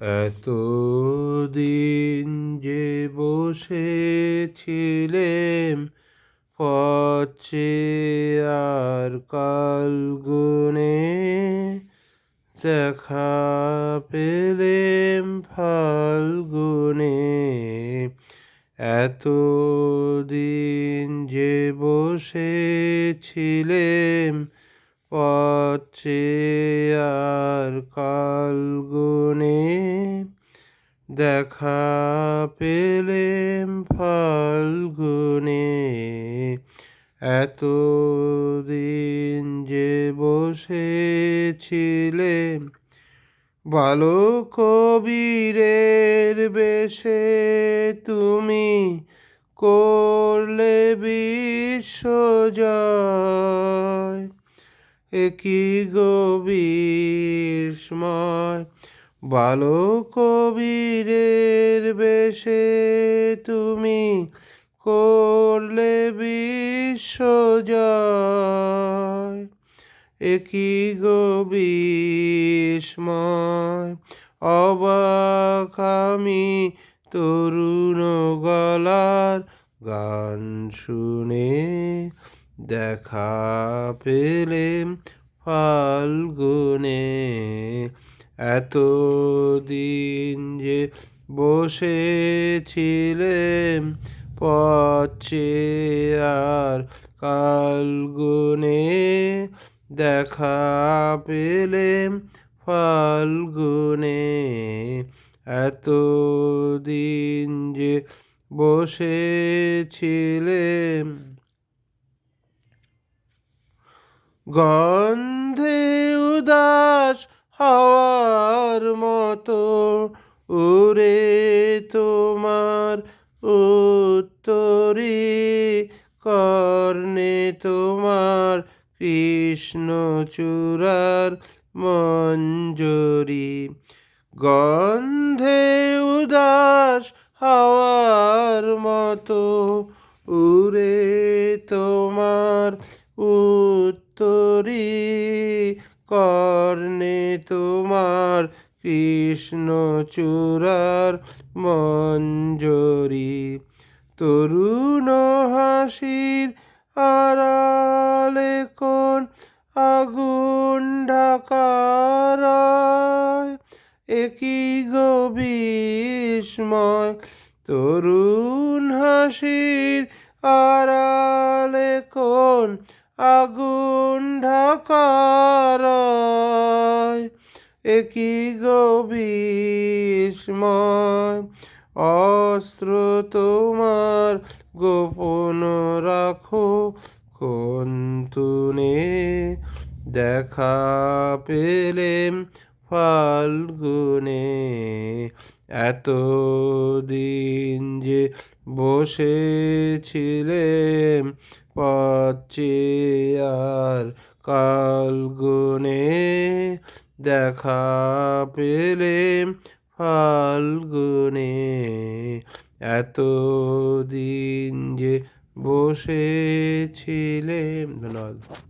এতদিন যে বসেছিলেম পথ চেয়ে আর কাল গুনে, দেখা পেলেম ফাল্গুনে। এতদিন যে বসেছিলেম পথ চেয়ে আর কাল গুনে, দেখা পেলেম ফাল্গুনে। এতদিন যে বসেছিলেম বালক বীরের বেশে, তুমি করলে বিশ্বজয়। একি গো বিস্ময়, বালক বীরের বেশে তুমি করলে বিশ্বজয়। একি গো বিস্ময়, অবাক আমি তরুণ গলার গান শুনে, দেখা পেলেম ফাল্গুনে। এতদিন যে বসেছিলেম পথ চেয়ে আর কাল গুনে, দেখা পেলেম ফাল্গুনে। এতদিন যে বসেছিলেম গন্ধে উদাস হাওয়ার মতো উড়ে তোমার উত্তরী কর্ণে, তোমার কৃষ্ণচূড়ার মঞ্জরি। গন্ধে উদাস হাওয়ার মতো উড়ে তোমার উত্তরী কর্ণে, তোমার কৃষ্ণচূড়ার মঞ্জরি। তরুণ হাসির আড়ালে কোন আগুন ঢাকার, একি গো বিস্ময়, তরুণ হাসির আড়ালে কোন আগুন ঢাকার, একি গো বিস্ময়। অস্ত্র তোমার গোপন রাখো কোন তুনে, দেখা পেলেম ফাল্গুনে। এতদিন যে বসেছিলেম পথ চেয়ে আর কাল গুনে, দেখা পেলেম ফাল্গুনে। এতদিন যে বসেছিলেম। ধন্যবাদ।